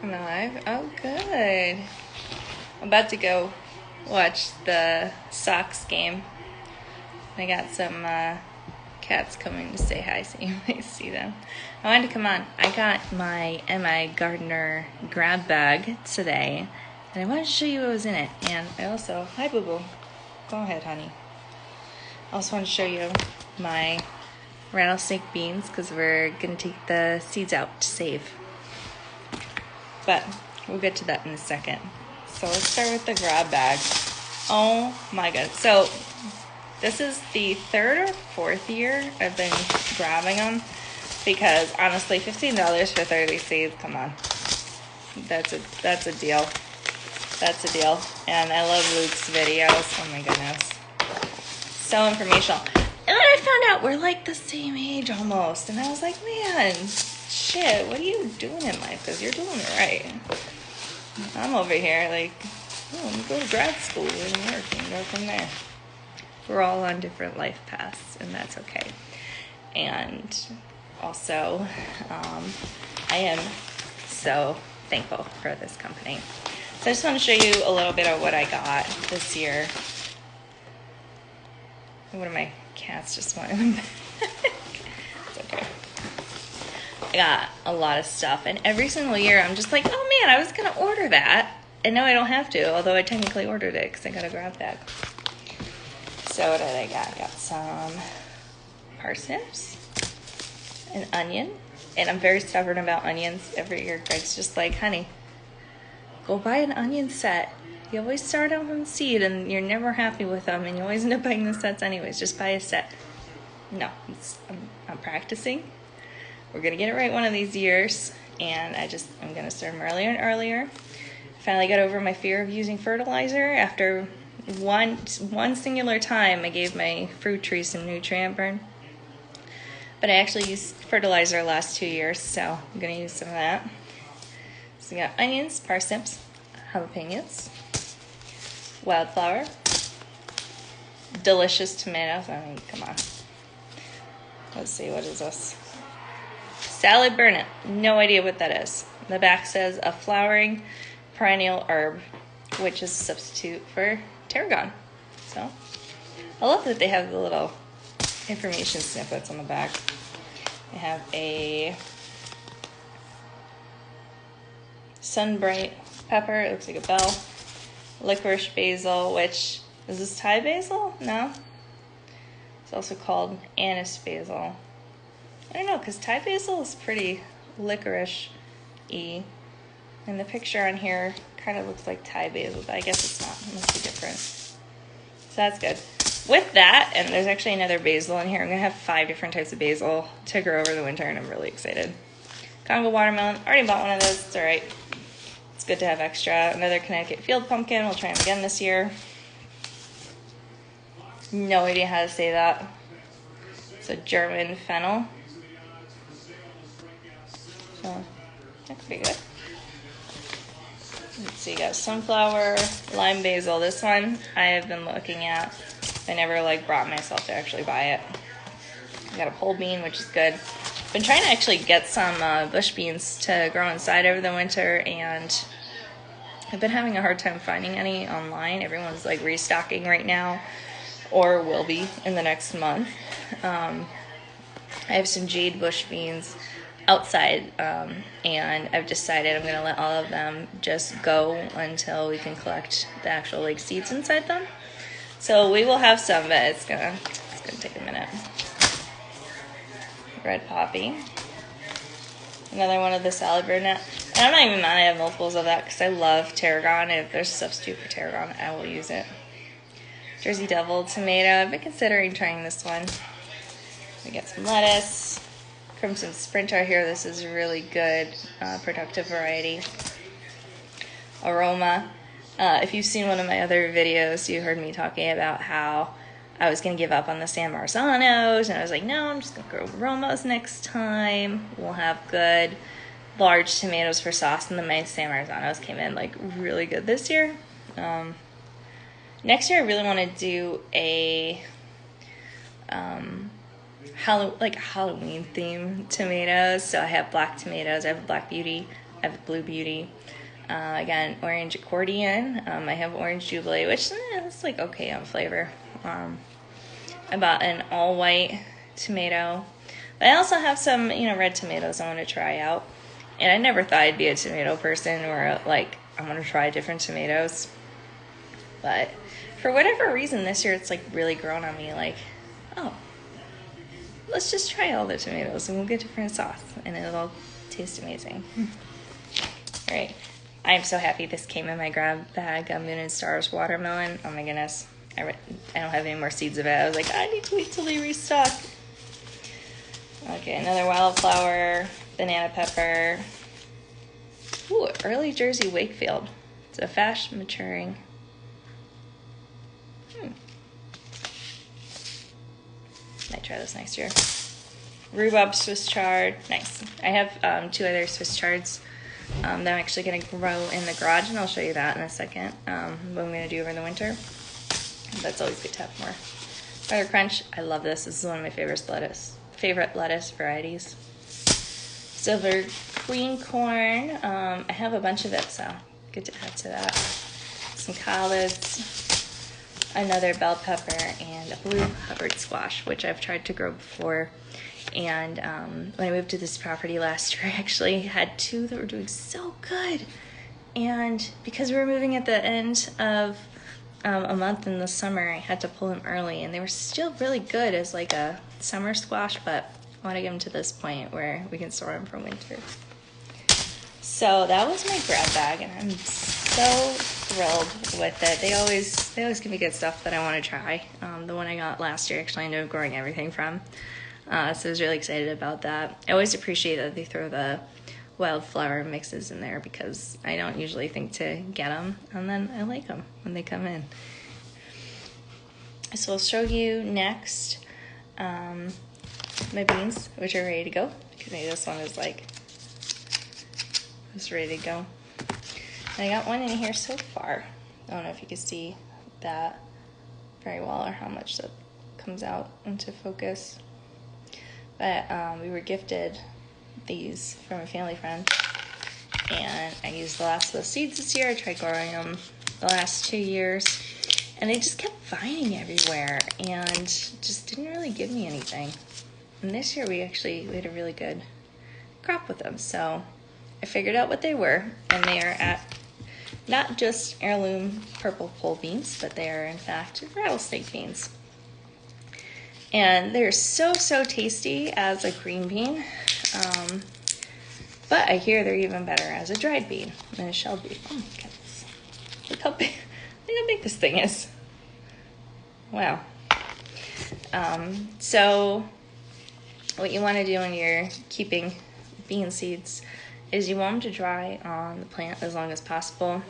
I'm alive. Oh, good. I'm about to go watch the Sox game. I got some cats coming to say hi, so you might see them. I wanted to come on. I got my M.I. Gardner grab bag today, and I wanted to show you what was in it. And I also, hi Boo Boo. Go ahead, honey. I also want to show you my rattlesnake beans because we're going to take the seeds out to save. But we'll get to that in a second. So let's start with the grab bag. Oh my god. So this is the third or fourth year I've been grabbing them because honestly, $15 for 30 seeds, come on. That's a deal. That's a deal. And I love Luke's videos. Oh my goodness. So informational. And then I found out we're like the same age almost. And I was like, man, shit, what are you doing in life? Because you're doing it right. I'm over here like, oh, I'm go to grad school and work and go from there. We're all on different life paths, and that's okay. And also, I am so thankful for this company. So I just want to show you a little bit of what I got this year. One of my cats just went in the back. It's okay. I got a lot of stuff, and every single year I'm just like, oh man, I was going to order that, and now I don't have to, although I technically ordered it because I got a grab bag. So what did I got? I got some parsnips, an onion, and I'm very stubborn about onions. Every year Greg's just like, honey, go buy an onion set. You always start out from seed and you're never happy with them and you always end up buying the sets anyways. Just buy a set. No, I'm practicing. We're going to get it right one of these years, and I'm going to start them earlier and earlier. Finally got over my fear of using fertilizer. After one singular time, I gave my fruit tree some nutrient burn. But I actually used fertilizer the last 2 years, so I'm going to use some of that. So we got onions, parsnips, jalapenos, wildflower, delicious tomatoes. I mean, come on. Let's see, what is this? Salad burnet. No idea what that is. The back says a flowering perennial herb, which is a substitute for tarragon. So I love that they have the little information snippets on the back. They have a sunbright pepper. It looks like a bell. Licorice basil, which is this Thai basil? No. It's also called anise basil. I don't know, because Thai basil is pretty licorice-y. And the picture on here kind of looks like Thai basil, but I guess it's not. It must be different. So that's good. With that, and there's actually another basil in here. I'm going to have 5 different types of basil to grow over the winter, and I'm really excited. Congo watermelon. Already bought one of those. It's all right. It's good to have extra. Another Connecticut field pumpkin. We'll try them again this year. No idea how to say that. It's a German fennel. So that could be good. Let's see, you got sunflower, lime basil. This one I have been looking at. I never brought myself to actually buy it. I got a pole bean, which is good. Been trying to actually get some bush beans to grow inside over the winter, and I've been having a hard time finding any online. Everyone's restocking right now, or will be in the next month. I have some jade bush beans outside, and I've decided I'm going to let all of them just go until we can collect the actual seeds inside them. So we will have some, but it's gonna take a minute. Red poppy. Another one of the salad burnet. And I'm not even mad I have multiples of that because I love tarragon. If there's a substitute for tarragon, I will use it. Jersey Devil tomato. I've been considering trying this one. We get some lettuce. Crimson Sprinter here. This is a really good productive variety. Aroma. If you've seen one of my other videos, you heard me talking about how I was going to give up on the San Marzanos, and I was like, no, I'm just going to grow Romos next time. We'll have good large tomatoes for sauce, and then my San Marzanos came in really good this year. Next year I really want to do a Halloween theme tomatoes. So I have black tomatoes, I have Black Beauty, I have Blue Beauty. I got an orange accordion. I have orange jubilee, which is like okay on flavor. I bought an all white tomato. But I also have some, red tomatoes I want to try out. And I never thought I'd be a tomato person or like I want to try different tomatoes. But for whatever reason this year it's like really grown on me. Like, oh, let's just try all the tomatoes and we'll get different sauce and it'll taste amazing. All right. I'm so happy this came in my grab bag. Moon and Stars watermelon. Oh my goodness. I don't have any more seeds of it. I was like, I need to wait till they restock. Okay, another wildflower, banana pepper. Ooh, early Jersey Wakefield. It's a fast maturing. Might try this next year. Rhubarb Swiss chard. Nice. I have 2 other Swiss chards that I'm actually going to grow in the garage, and I'll show you that in a second. What I'm going to do over the winter. That's always good to have more. Butter Crunch. I love this. This is one of my favorite lettuce varieties. Silver green corn. I have a bunch of it, so good to add to that. Some collards, another bell pepper, and a blue Hubbard squash, which I've tried to grow before. And when I moved to this property last year, I actually had 2 that were doing so good. And because we were moving at the end of a month in the summer, I had to pull them early, and they were still really good as like a summer squash, but I want to get them to this point where we can store them for winter. So that was my grab bag, and I'm so thrilled with it. They always give me good stuff that I want to try. The one I got last year, actually, I ended up growing everything from. So I was really excited about that. I always appreciate that they throw the wildflower mixes in there because I don't usually think to get them, and then I like them when they come in. So I'll show you next my beans, which are ready to go, because maybe this one is like just ready to go. And I got one in here so far. I don't know if you can see that very well or how much that comes out into focus. But we were gifted these from a family friend, and I used the last of the seeds this year. I tried growing them the last 2 years, and they just kept vining everywhere and just didn't really give me anything. And this year we had a really good crop with them, so I figured out what they were, and they are at not just heirloom purple pole beans, but they are in fact rattlesnake beans. And they're so tasty as a green bean, but I hear they're even better as a dried bean than a shelled bean. Oh my goodness. Look how big this thing is. Wow. So what you want to do when you're keeping bean seeds is you want them to dry on the plant as long as possible.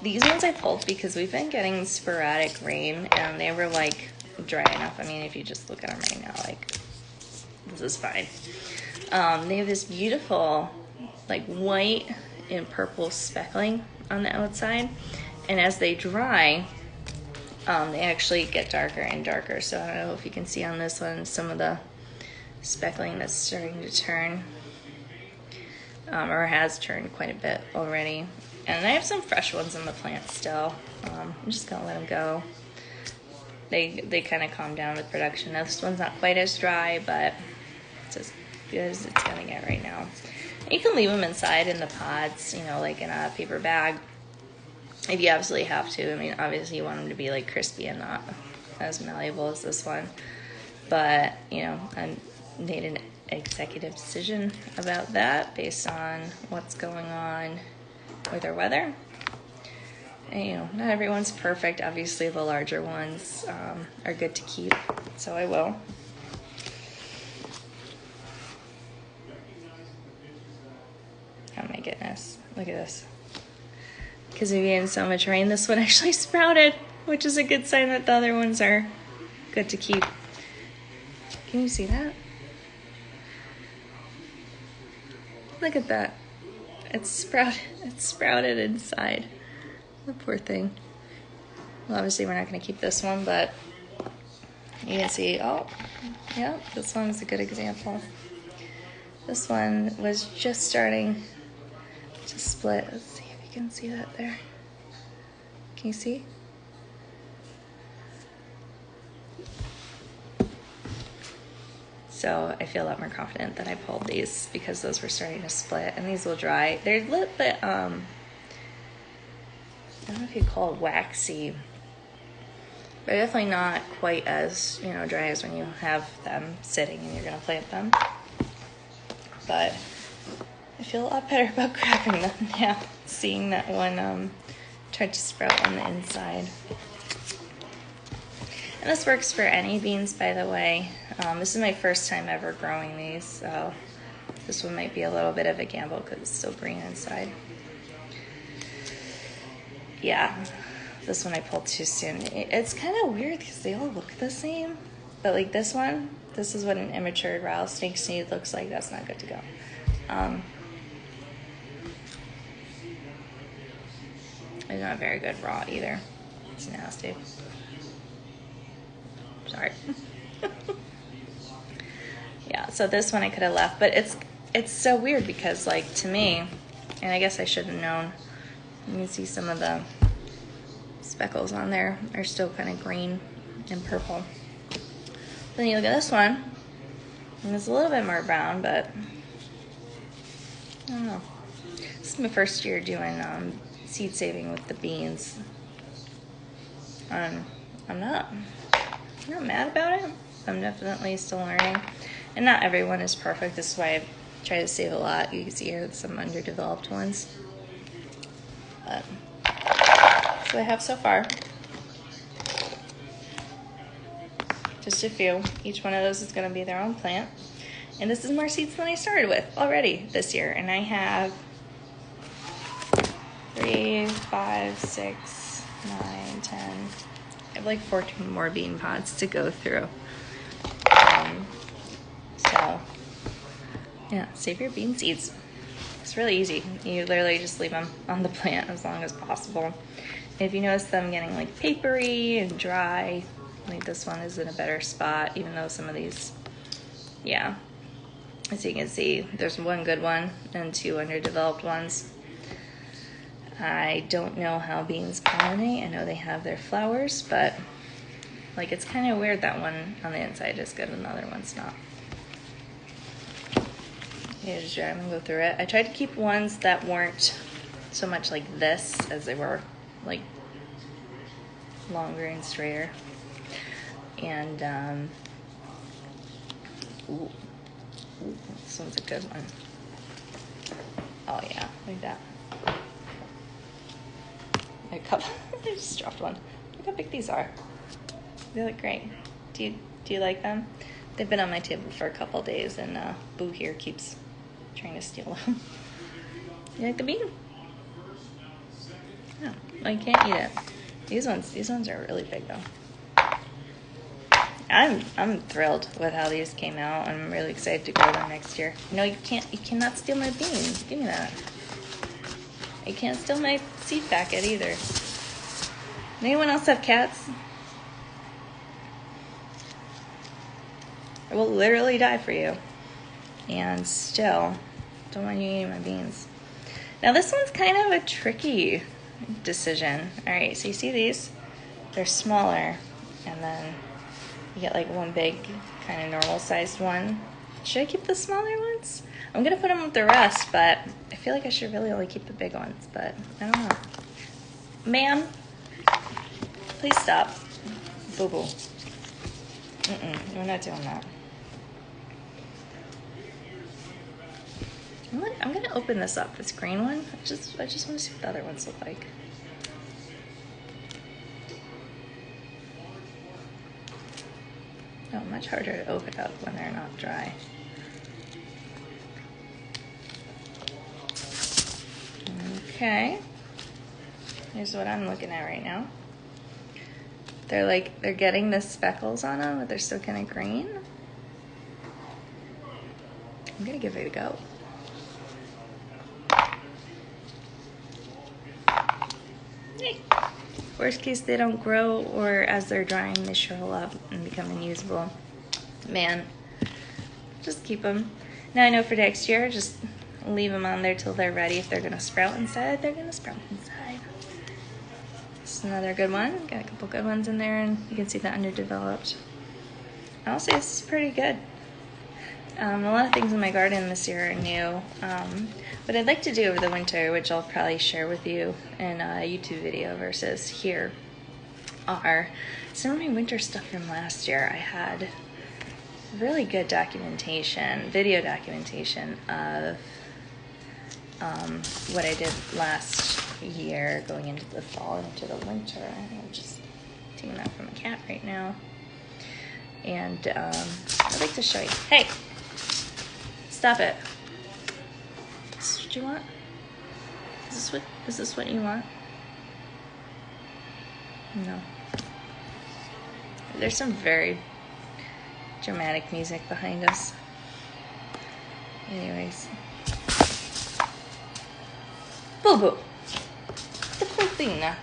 These ones I pulled because we've been getting sporadic rain, and they were like dry enough. I mean, if you just look at them right now, like, this is fine. They have this beautiful like white and purple speckling on the outside, and as they dry, they actually get darker and darker. So I don't know if you can see on this one some of the speckling that's starting to turn, or has turned quite a bit already. And I have some fresh ones in the plant still. I'm just gonna let them go. They kind of calm down with production. Now this one's not quite as dry, but it's as good as it's gonna get right now. And you can leave them inside in the pods, like in a paper bag, if you absolutely have to. I mean, obviously you want them to be like crispy and not as malleable as this one. But, I made an executive decision about that based on what's going on with our weather. And, not everyone's perfect. Obviously, the larger ones are good to keep, so I will. Oh my goodness, look at this. Because we've had so much rain, this one actually sprouted, which is a good sign that the other ones are good to keep. Can you see that? Look at that. It's sprouted inside. The poor thing. Well, obviously we're not going to keep this one, but you can see, oh, yeah, this one's a good example. This one was just starting to split. Let's see if you can see that there. Can you see? So I feel a lot more confident that I pulled these because those were starting to split, and these will dry. They're a little bit, I don't know if you call it waxy. They're definitely not quite as, dry as when you have them sitting and you're going to plant them. But I feel a lot better about grabbing them now, seeing that one tried to sprout on the inside. And this works for any beans, by the way. This is my first time ever growing these, so this one might be a little bit of a gamble because it's still green inside. Yeah, this one I pulled too soon. It's kind of weird because they all look the same, but like this one, this is what an immature rattlesnake seed looks like. That's not good to go. It's not very good raw either. It's nasty. Sorry. Yeah, so this one I could have left, but it's so weird because, like, to me, and I guess I should have known, you can see some of the speckles on there are still kind of green and purple. Then you look at this one, and it's a little bit more brown, but I don't know. This is my first year doing seed saving with the beans. I'm not mad about it. I'm definitely still learning. And not everyone is perfect. This is why I try to save a lot. You can see here some underdeveloped ones. But that's what I have so far. Just a few. Each one of those is going to be their own plant. And this is more seeds than I started with already this year. And I have 3, 5, 6, 9, 10. I have like 14 more bean pods to go through. So, yeah, save your bean seeds. It's really easy. You literally just leave them on the plant as long as possible. And if you notice them getting like papery and dry, I think this one is in a better spot, even though some of these, yeah. As you can see, there's one good one and 2 underdeveloped ones. I don't know how beans pollinate. I know they have their flowers, but like it's kind of weird that one on the inside is good and the other one's not. You just dry them and go through it. I tried to keep ones that weren't so much like this as they were like longer and straighter. And ooh, this one's a good one. Oh yeah, like that. A couple. I just dropped one. Look how big these are. They look great. Do you like them? They've been on my table for a couple days, and Boo here keeps trying to steal them. You like the bean? No, well, you can't eat it. These ones are really big though. I'm thrilled with how these came out. I'm really excited to grow them next year. No, you cannot steal my beans. Give me that. You can't steal my seed packet either. Anyone else have cats? I will literally die for you. And still, don't want you eating my beans. Now this one's kind of a tricky decision. Alright, so you see these? They're smaller. And then you get like one big, kind of normal sized one. Should I keep the smaller ones? I'm going to put them with the rest, but I feel like I should really only keep the big ones, but I don't know. Ma'am, please stop. Boo-boo. We're not doing that. I'm going to open this up, this green one. I just want to see what the other ones look like. Oh, much harder to open up when they're not dry. Okay. Here's what I'm looking at right now. They're getting the speckles on them, but they're still kind of green. I'm gonna give it a go. Hey. Worst case, they don't grow, or as they're drying, they shrivel up and become unusable. Man, just keep them. Now I know for next year, just leave them on there till they're ready. If they're gonna sprout inside, they're gonna sprout inside. This is another good one. Got a couple good ones in there, and you can see the underdeveloped. I'll say this is pretty good. A lot of things in my garden this year are new. What I'd like to do over the winter, which I'll probably share with you in a YouTube video versus here, are some of my winter stuff from last year. I had really good documentation, video documentation of what I did last year going into the fall and into the winter. I'm just taking that from a cat right now. And I'd like to show you. Hey! Stop it. Is this what you want? Is this what you want? No. There's some very dramatic music behind us. Anyways. Boo boo. The cool thing now.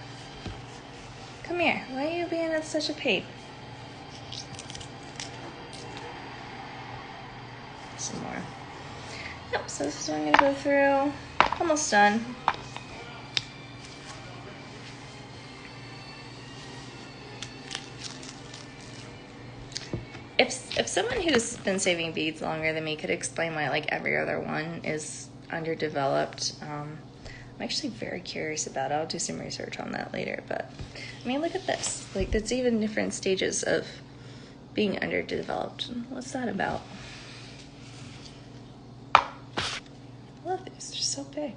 Come here. Why are you being such a pain? Some more. Yep, so this is what I'm gonna go through. Almost done. If someone who's been saving beads longer than me could explain why like every other one is underdeveloped, I'm actually very curious about it. I'll do some research on that later. But I mean, look at this. Like, that's even different stages of being underdeveloped. What's that about? I love these. They're so big.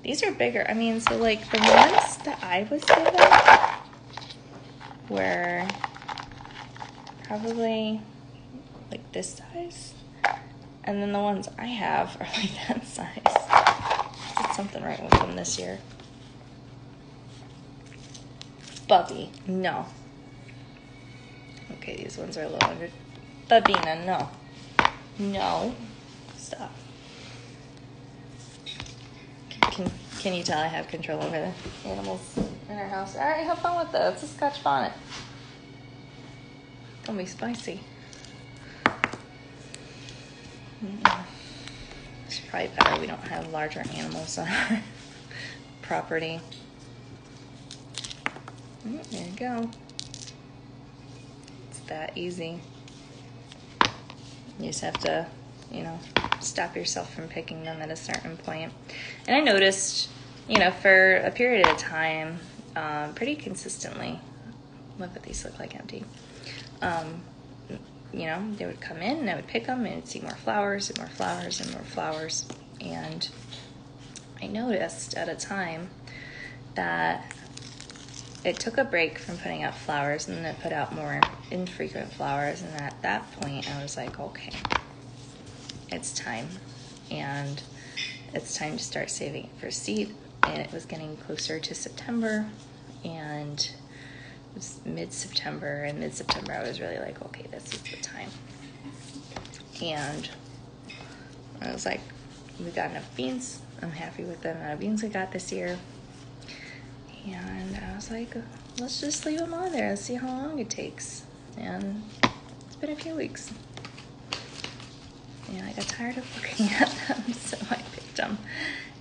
These are bigger. I mean, so like the ones that I was given were probably like this size, and then the ones I have are like that size. Did something right with them this year. Bubby, no. Okay, these ones are a little under. Babina, no. No. Stop. Can you tell I have control over the animals in our house? All right, have fun with that. It's a Scotch bonnet. It's gonna be spicy. It's probably better we don't have larger animals on our property. There you go. It's that easy. You just have to, stop yourself from picking them at a certain point. And I noticed, for a period of time, pretty consistently, look what these look like empty. They would come in and I would pick them and I'd see more flowers and more flowers and more flowers. And I noticed at a time that it took a break from putting out flowers and then it put out more infrequent flowers. And at that point, I was like, okay, it's time. And it's time to start saving it for seed. And it was getting closer to September. And it was mid-September. And mid-September, I was really like, okay, this is the time. And I was like, we got enough beans. I'm happy with the amount of beans we got this year. And I was like, let's just leave them on there and see how long it takes. And it's been a few weeks. And I got tired of looking at them, so I picked them.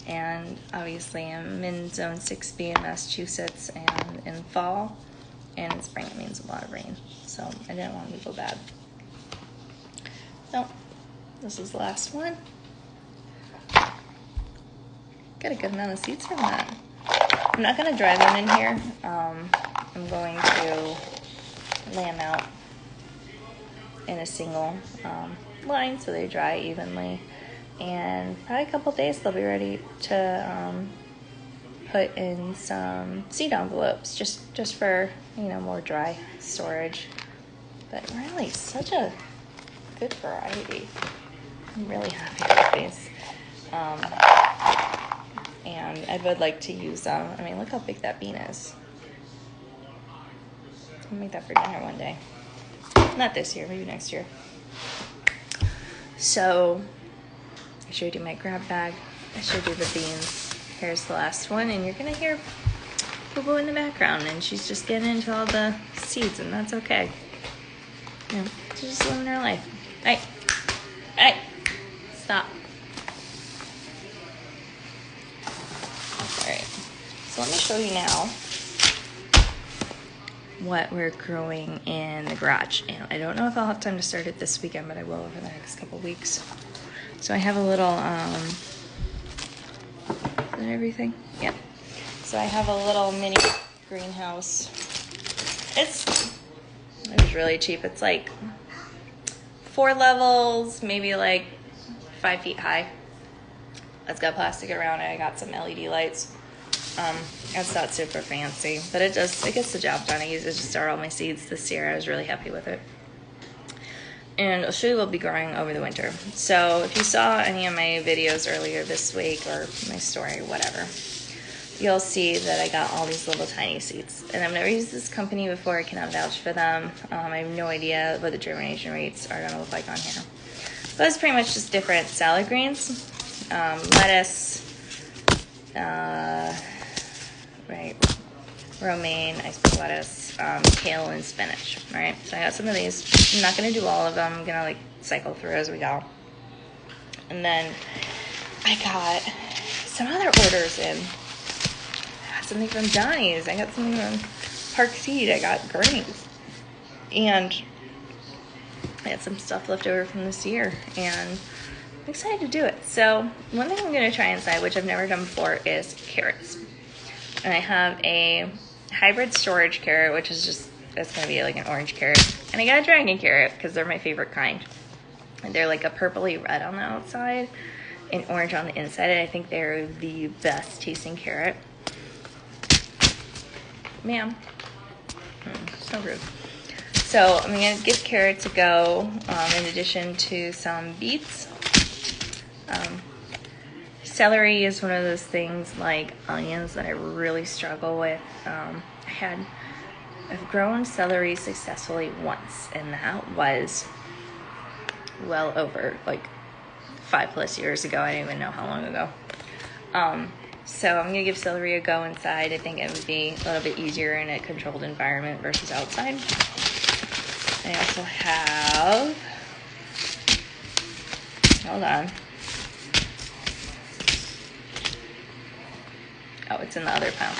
And obviously I'm in Zone 6B in Massachusetts, and in fall and in spring it means a lot of rain. So I didn't want them to go bad. So this is the last one. Got a good amount of seeds from that. I'm not going to dry them in here. I'm going to lay them out in a single line so they dry evenly. And probably a couple days they'll be ready to put in some seed envelopes just for, more dry storage. But really, such a good variety. I'm really happy with these. And I would like to use them. I mean, look how big that bean is. I'm gonna make that for dinner one day. Not this year, maybe next year. So, I showed you my grab bag. I showed you the beans. Here's the last one, and you're gonna hear Boo Boo in the background, and she's just getting into all the seeds, and that's okay. She's just living her life. Hey, Stop. Alright, so let me show you now what we're growing in the garage. And I don't know if I'll have time to start it this weekend, but I will over the next couple weeks. So I have a little, is that everything? Yep. So I have a little mini greenhouse. It was really cheap. It's like 4 levels, maybe like 5 feet high. It's got plastic around it. I got some LED lights. It's not super fancy, but it gets the job done. I used it to start all my seeds this year. I was really happy with it. And I'll show you what will be growing over the winter. So if you saw any of my videos earlier this week, or my story, whatever, you'll see that I got all these little tiny seeds. And I've never used this company before. I cannot vouch for them. I have no idea what the germination rates are going to look like on here. But it's pretty much just different salad greens, lettuce, romaine, iceberg lettuce, kale, and spinach. All right, so I got some of these. I'm not going to do all of them. I'm going to cycle through as we go. And then I got some other orders in. I got something from Johnny's. I got something from Park Seed. I got grains. And I had some stuff left over from this year. And I'm excited to do it. So one thing I'm going to try inside, which I've never done before, is carrots. And I have a hybrid storage carrot, which is that's going to be like an orange carrot. And I got a dragon carrot because they're my favorite kind. And they're like a purpley red on the outside and orange on the inside. And I think they're the best tasting carrot. Ma'am. So rude. So I'm going to give carrots a go in addition to some beets. Celery is one of those things like onions that I really struggle with. I've grown celery successfully once, and that was well over 5+ years ago. I don't even know how long ago. So I'm going to give celery a go inside. I think it would be a little bit easier in a controlled environment versus outside. I also have, hold on. Oh, it's in the other pile.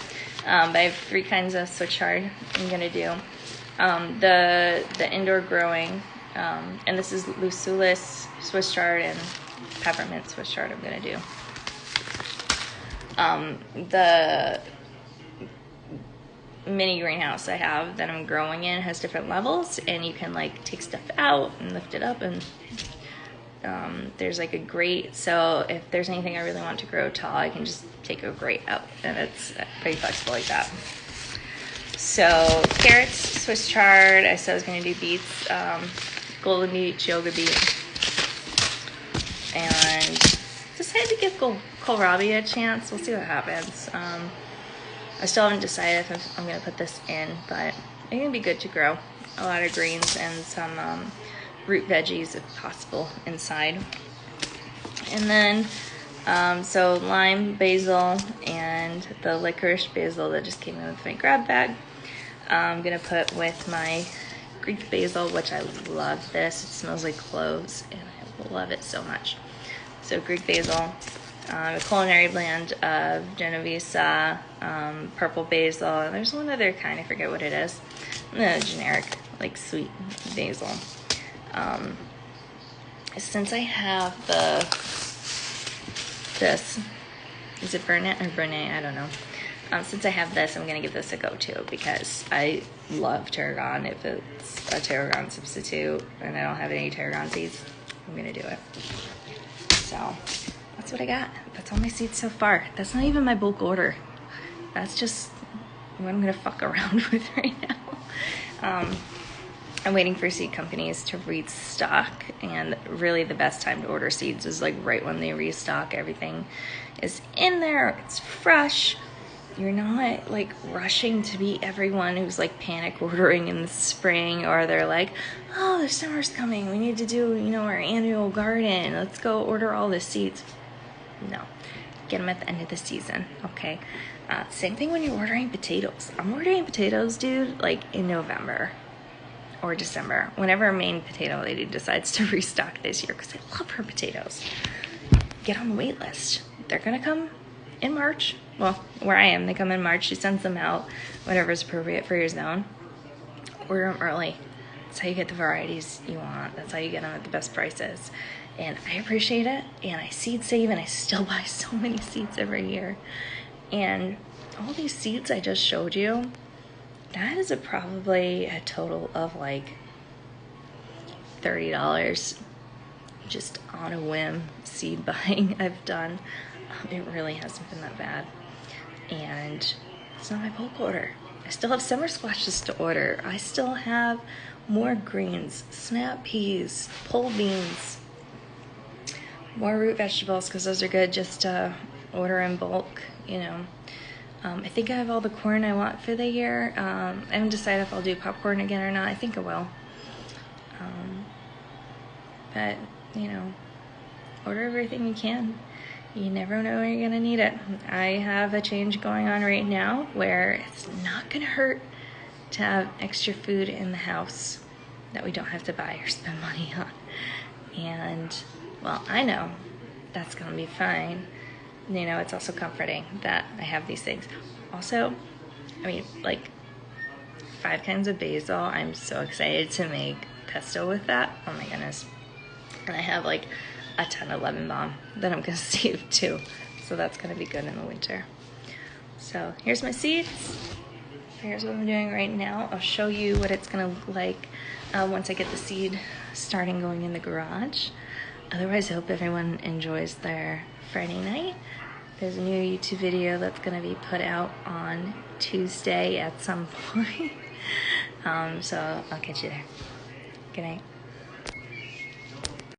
But I have 3 kinds of Swiss chard I'm going to do. The indoor growing, and this is Lucullus Swiss chard and peppermint Swiss chard I'm going to do. The mini greenhouse I have that I'm growing in has different levels, and you can take stuff out and lift it up, and there's a grate, so if there's anything I really want to grow tall, I can just take a grate out, and it's pretty flexible like that. So carrots, Swiss chard, I said I was going to do beets, golden beet, yoga beet, and decided to give kohlrabi a chance. We'll see what happens. I still haven't decided if I'm going to put this in, but it's going to be good to grow. A lot of greens and some root veggies if possible inside. And then so lime, basil, and the licorice basil that just came in with my grab bag. I'm gonna put with my Greek basil, which I love this. It smells like cloves, and I love it so much. So Greek basil, a culinary blend of Genovese, purple basil, and there's one other kind, I forget what it is. Generic, sweet basil. Since I have this, is it Burnett or Brunet? I don't know. Since I have this, I'm going to give this a go too, because I love tarragon. If it's a tarragon substitute and I don't have any tarragon seeds, I'm going to do it. So that's what I got. That's all my seeds so far. That's not even my bulk order. That's just what I'm going to fuck around with right now. I'm waiting for seed companies to restock, and really the best time to order seeds is right when they restock. Everything is in there, it's fresh. You're not rushing to beat everyone who's panic ordering in the spring, or they're oh, the summer's coming, we need to do our annual garden, let's go order all the seeds. No, get them at the end of the season, okay? Same thing when you're ordering potatoes. I'm ordering potatoes, dude, in November or December, whenever Maine Potato Lady decides to restock this year, because I love her potatoes. get on the wait list. They're gonna come in March. Well, where I am, they come in March. She sends them out, whatever's appropriate for your zone. Order them early. That's how you get the varieties you want. That's how you get them at the best prices. And I appreciate it. And I seed save, and I still buy so many seeds every year. And all these seeds I just showed you, that is probably a total of like $30 just on a whim seed buying I've done. It really hasn't been that bad. And it's not my bulk order. I still have summer squashes to order. I still have more greens, snap peas, pole beans, more root vegetables, because those are good just to order in bulk, you know. I think I have all the corn I want for the year. I haven't decided if I'll do popcorn again or not. I think I will. But, you know, order everything you can. You never know when you're gonna need it. I have a change going on right now where it's not gonna hurt to have extra food in the house that we don't have to buy or spend money on. And, well, I know that's gonna be fine. You know, it's also comforting that I have these things. Also, I mean, like 5 kinds of basil. I'm so excited to make pesto with that. Oh my goodness. And I have like a ton of lemon balm that I'm gonna save too. So that's gonna be good in the winter. So here's my seeds. Here's what I'm doing right now. I'll show you what it's gonna look like once I get the seed starting going in the garage. Otherwise, I hope everyone enjoys their Friday night. There's a new YouTube video that's gonna be put out on Tuesday at some point. So I'll catch you there. Good night.